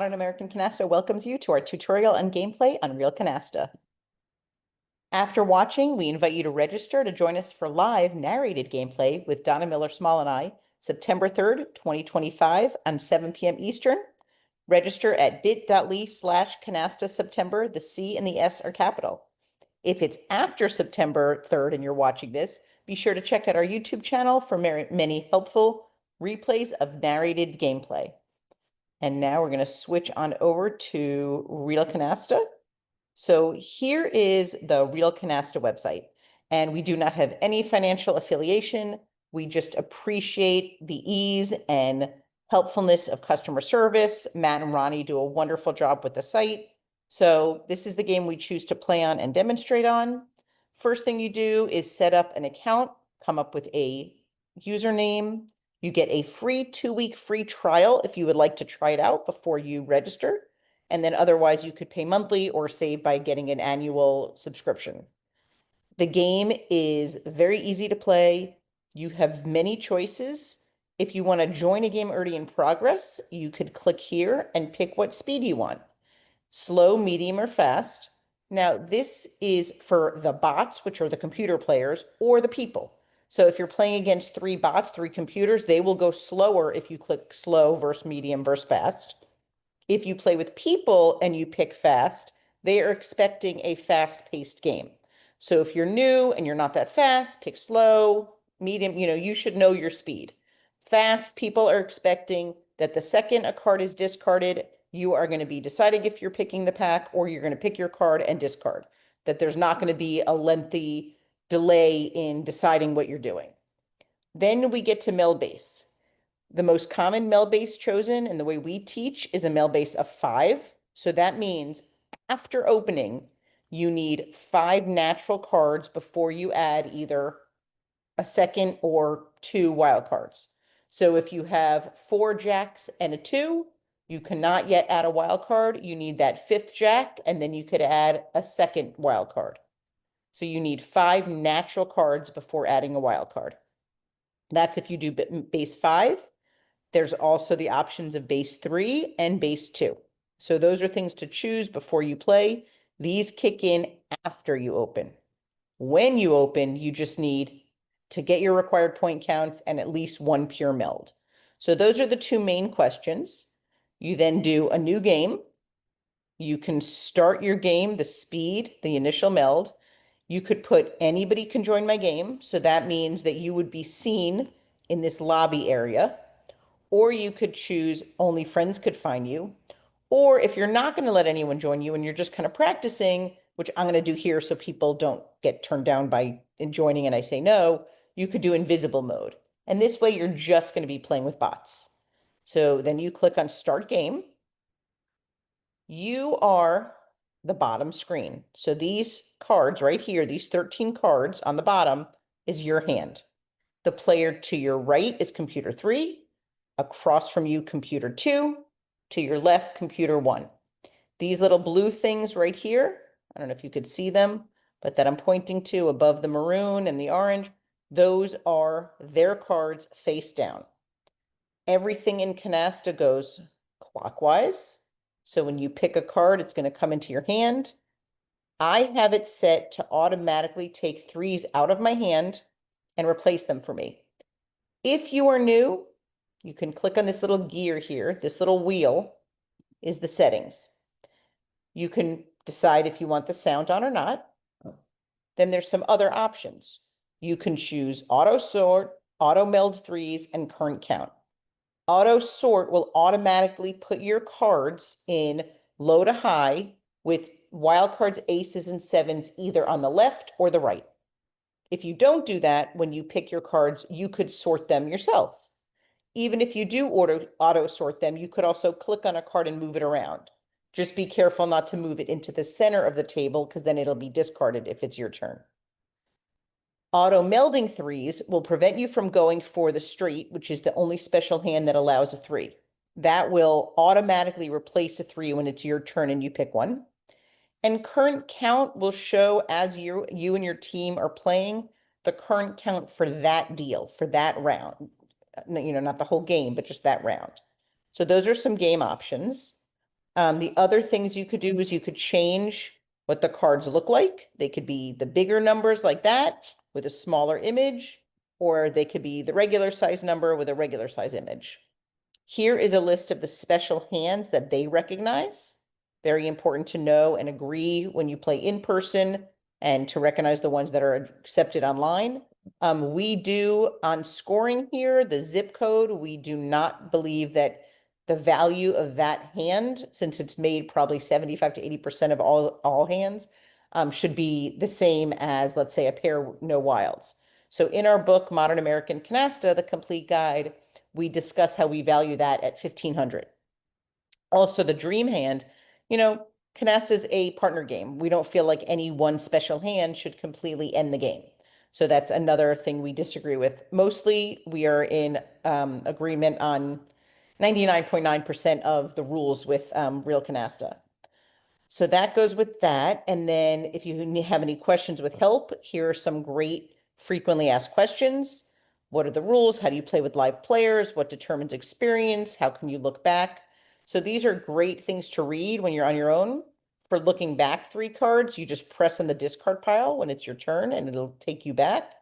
Modern American Canasta welcomes you to our tutorial and gameplay on RealCanasta. After watching, we invite you to register to join us for live narrated gameplay with Donna Miller-Small and I, September 3rd, 2025 on 7 p.m. Eastern. Register at bit.ly/Canasta September. The C and the S are capital. If it's after September 3rd and you're watching this, be sure to check out our YouTube channel for many helpful replays of narrated gameplay. And now we're going to switch on over to RealCanasta. So here is the RealCanasta website, and we do not have any financial affiliation. We just appreciate the ease and helpfulness of customer service. Matt and Ronnie do a wonderful job with the site. So this is the game we choose to play on and demonstrate on. First thing you do is set up an account, come up with a username. You get a free 2-week free trial if you would like to try it out before you register. And then otherwise you could pay monthly or save by getting an annual subscription. The game is very easy to play. You have many choices. If you want to join a game already in progress, you could click here and pick what speed you want. Slow, medium, or fast. Now, this is for the bots, which are the computer players, or the people. So if you're playing against 3 bots, 3 computers, they will go slower if you click slow versus medium versus fast. If you play with people and you pick fast, they are expecting a fast-paced game. So if you're new and you're not that fast, pick slow, medium, you should know your speed. Fast, people are expecting that the second a card is discarded, you are going to be deciding if you're picking the pack or you're going to pick your card and discard, that there's not going to be a lengthy delay in deciding what you're doing. Then we get to Meld base. The most common Meld base chosen and the way we teach is a Meld base of 5. So that means after opening, you need 5 natural cards before you add either a second or 2 wild cards. So if you have 4 jacks and a 2, you cannot yet add a wild card. You need that 5th jack, and then you could add a second wild card. So you need 5 natural cards before adding a wild card. That's if you do base 5. There's also the options of base 3 and base 2. So those are things to choose before you play. These kick in after you open. When you open, you just need to get your required point counts and at least 1 pure meld. So those are the 2 main questions. You then do a new game. You can start your game, the speed, the initial meld. You could put anybody can join my game. So that means that you would be seen in this lobby area. Or you could choose only friends could find you. Or if you're not going to let anyone join you and you're just kind of practicing, which I'm going to do here so people don't get turned down by joining and I say no, you could do invisible mode. And this way you're just going to be playing with bots. So then you click on start game. You are the bottom screen. So these cards right here, these 13 cards on the bottom is your hand. The player to your right is computer 3, across from you, computer 2, to your left, computer 1. These little blue things right here, I don't know if you could see them, but that I'm pointing to above the maroon and the orange, those are their cards face down. Everything in Canasta goes clockwise. So when you pick a card, it's going to come into your hand. I have it set to automatically take 3s out of my hand and replace them for me. If you are new, you can click on this little gear here. This little wheel is the settings. You can decide if you want the sound on or not. Then there's some other options. You can choose auto sort, auto meld 3s, and current count. Auto sort will automatically put your cards in low to high with wild cards, aces, and 7s either on the left or the right. If you don't do that, when you pick your cards, you could sort them yourselves. Even if you do auto sort them, you could also click on a card and move it around. Just be careful not to move it into the center of the table because then it'll be discarded if it's your turn. Auto melding 3s will prevent you from going for the straight, which is the only special hand that allows a 3. That will automatically replace a 3 when it's your turn and you pick one. And current count will show as you and your team are playing the current count for that deal, for that round. Not the whole game, but just that round. So those are some game options. The other things you could do is you could change what the cards look like. They could be the bigger numbers like that with a smaller image, or they could be the regular size number with a regular size image. Here is a list of the special hands that they recognize. Very important to know and agree when you play in person and to recognize the ones that are accepted online. We do on scoring here, the zip code, we do not believe that the value of that hand, since it's made probably 75 to 80% of all hands, should be the same as, let's say, a pair no wilds. So in our book, Modern American Canasta, the complete guide, we discuss how we value that at 1,500. Also, the dream hand, Canasta is a partner game. We don't feel like any one special hand should completely end the game. So that's another thing we disagree with. Mostly, we are in agreement on 99.9% of the rules with RealCanasta. So that goes with that. And then if you have any questions with help, here are some great frequently asked questions. What are the rules? How do you play with live players? What determines experience? How can you look back? So these are great things to read when you're on your own. For looking back 3 cards, you just press on the discard pile when it's your turn and it'll take you back.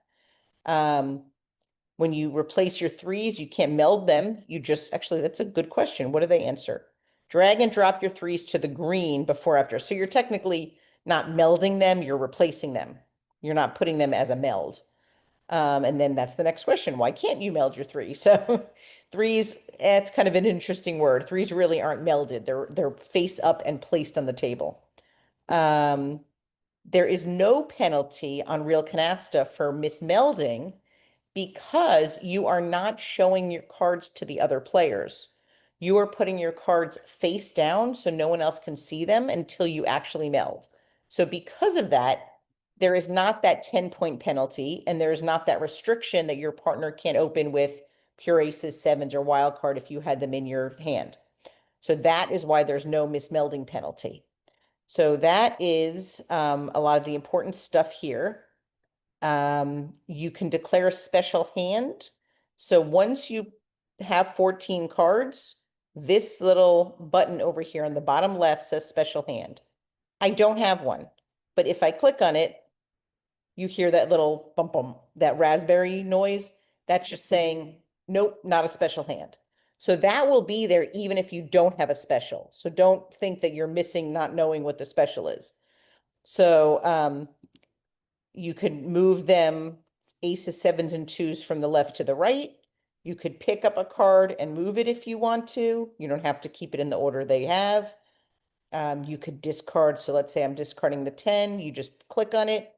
When you replace your 3s, you can't meld them. Actually, that's a good question. What do they answer? Drag and drop your 3s to the green before after. So you're technically not melding them, you're replacing them. You're not putting them as a meld. And then that's the next question. Why can't you meld your 3? So 3s, it's kind of an interesting word. 3s really aren't melded. They're face up and placed on the table. There is no penalty on RealCanasta for mismelding because you are not showing your cards to the other players. You are putting your cards face down so no one else can see them until you actually meld. So because of that, there is not that 10-point penalty and there is not that restriction that your partner can't open with pure aces, 7s, or wild card if you had them in your hand. So that is why there's no mismelding penalty. So that is a lot of the important stuff here. You can declare a special hand. So once you have 14 cards, this little button over here on the bottom left says special hand. I don't have one, but if I click on it, you hear that little bump bump, that raspberry noise. That's just saying, nope, not a special hand. So that will be there even if you don't have a special. So don't think that you're missing not knowing what the special is. So you could move them aces, 7s, and 2s from the left to the right. You could pick up a card and move it if you want to. You don't have to keep it in the order they have. You could discard. So let's say I'm discarding the 10. You just click on it,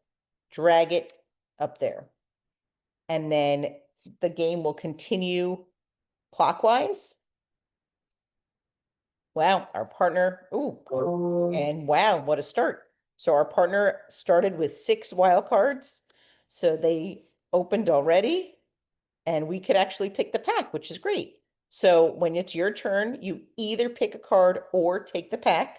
drag it up there. And then the game will continue clockwise. Wow, our partner, and wow, what a start. So our partner started with 6 wild cards. So they opened already and we could actually pick the pack, which is great. So when it's your turn, you either pick a card or take the pack.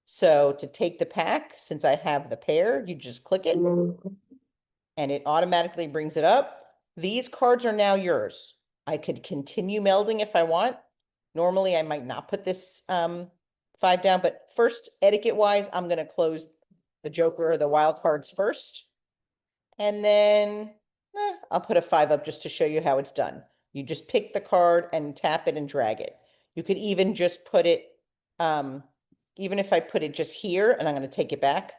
So to take the pack, since I have the pair, you just click it and it automatically brings it up. These cards are now yours. I could continue melding if I want. Normally, I might not put this 5 down, but first, etiquette-wise, I'm going to close the joker or the wild cards first. And then I'll put a 5 up just to show you how it's done. You just pick the card and tap it and drag it. You could even just put it, even if I put it just here, and I'm going to take it back,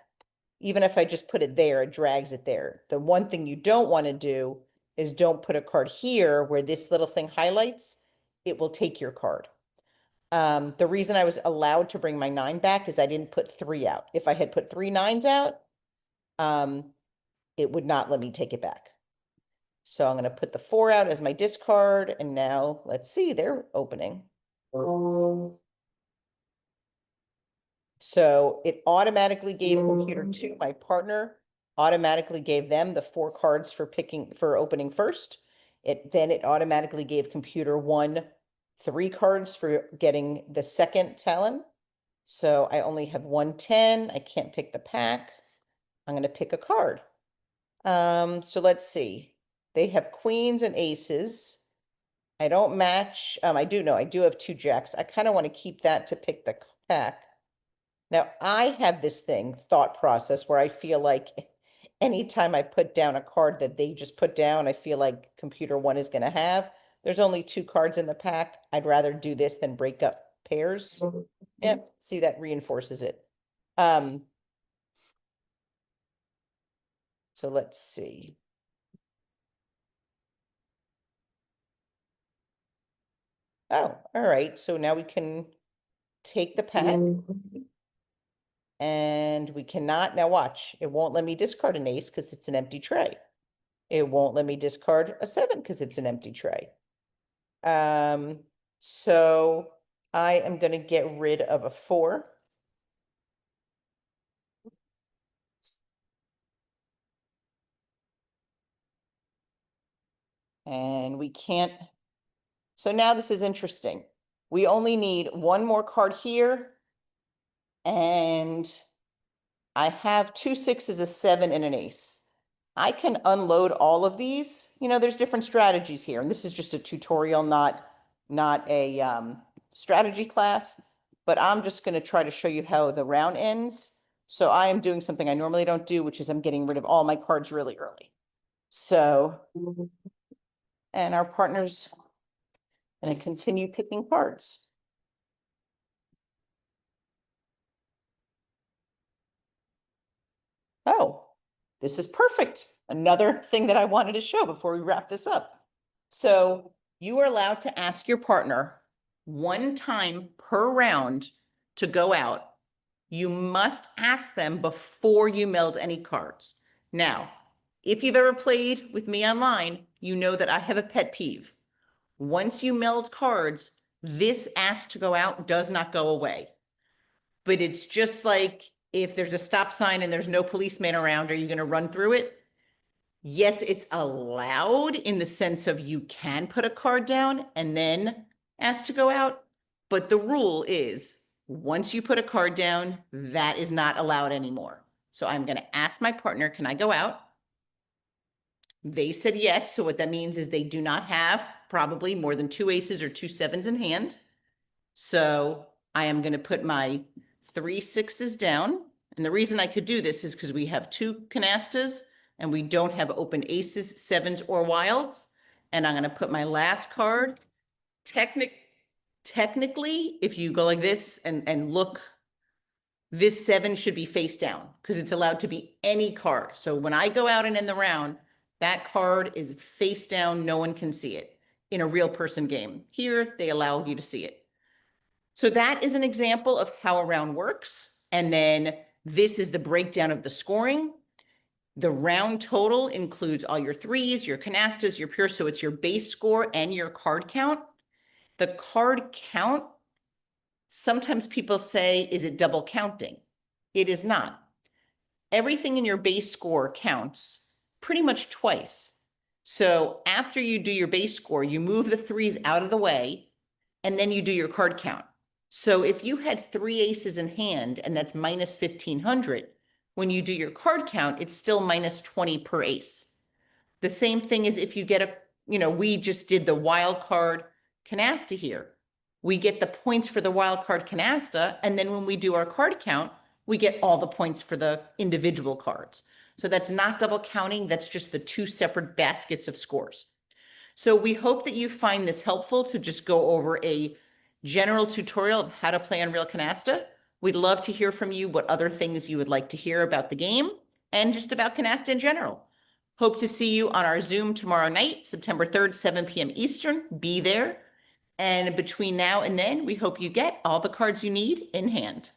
even if I just put it there, it drags it there. The one thing you don't want to do is don't put a card here where this little thing highlights, it will take your card. The reason I was allowed to bring my 9 back is I didn't put 3 out. If I had put 3 9s out, it would not let me take it back. So I'm going to put the 4 out as my discard. And now let's see, they're opening. So it automatically gave computer 2, my partner, automatically gave them the 4 cards for opening first. Then it automatically gave computer 1 3 cards for getting the second talon. So I only have 1 10. I can't pick the pack. I'm going to pick a card. So let's see. They have queens and aces. I don't match. I do have 2 jacks. I kind of want to keep that to pick the pack. Now, I have this thought process where I feel like anytime I put down a card that they just put down, I feel like computer one is going to have. There's only 2 cards in the pack. I'd rather do this than break up pairs. Yep, see, that reinforces it. So let's see. Oh, all right. So now we can take the pack and we cannot, now watch, it won't let me discard an ace because it's an empty tray. It won't let me discard a 7 because it's an empty tray. So I am going to get rid of a 4. And we can't. So now this is interesting. We only need one more card here. And I have 2 6s, a 7, and an ace. I can unload all of these. You know, there's different strategies here. And this is just a tutorial, not a strategy class. But I'm just going to try to show you how the round ends. So I am doing something I normally don't do, which is I'm getting rid of all my cards really early. So, and our partner's going to continue picking cards. Oh, this is perfect. Another thing that I wanted to show before we wrap this up. So you are allowed to ask your partner 1 time per round to go out. You must ask them before you meld any cards. Now, if you've ever played with me online, you know that I have a pet peeve. Once you meld cards, this ask to go out does not go away. But it's just like if there's a stop sign and there's no policeman around, are you going to run through it? Yes, it's allowed in the sense of you can put a card down and then ask to go out. But the rule is once you put a card down, that is not allowed anymore. So I'm going to ask my partner, can I go out? They said yes. So what that means is they do not have probably more than 2 aces or 2 7s in hand. So I am going to put my 3 6s down. And the reason I could do this is because we have 2 canastas and we don't have open aces, 7s, or wilds. And I'm going to put my last card. Technically, if you go like this and look, this 7 should be face down because it's allowed to be any card. So when I go out and end the round, that card is face down. No one can see it in a real person game. Here, they allow you to see it. So that is an example of how a round works. And then this is the breakdown of the scoring. The round total includes all your 3s, your canastas, your pure. So it's your base score and your card count. The card count, sometimes people say, is it double counting? It is not. Everything in your base score counts pretty much twice. So after you do your base score, you move the 3s out of the way, and then you do your card count. So if you had 3 aces in hand, and that's minus 1,500, when you do your card count, it's still minus 20 per ace. The same thing is if you get we just did the wild card canasta here. We get the points for the wild card canasta, and then when we do our card count, we get all the points for the individual cards. So that's not double counting. That's just the 2 separate baskets of scores. So we hope that you find this helpful to just go over a general tutorial of how to play on RealCanasta. We'd love to hear from you what other things you would like to hear about the game and just about Canasta in general. Hope to see you on our Zoom tomorrow night, September 3rd, 7 p.m. Eastern. Be there. And between now and then, we hope you get all the cards you need in hand.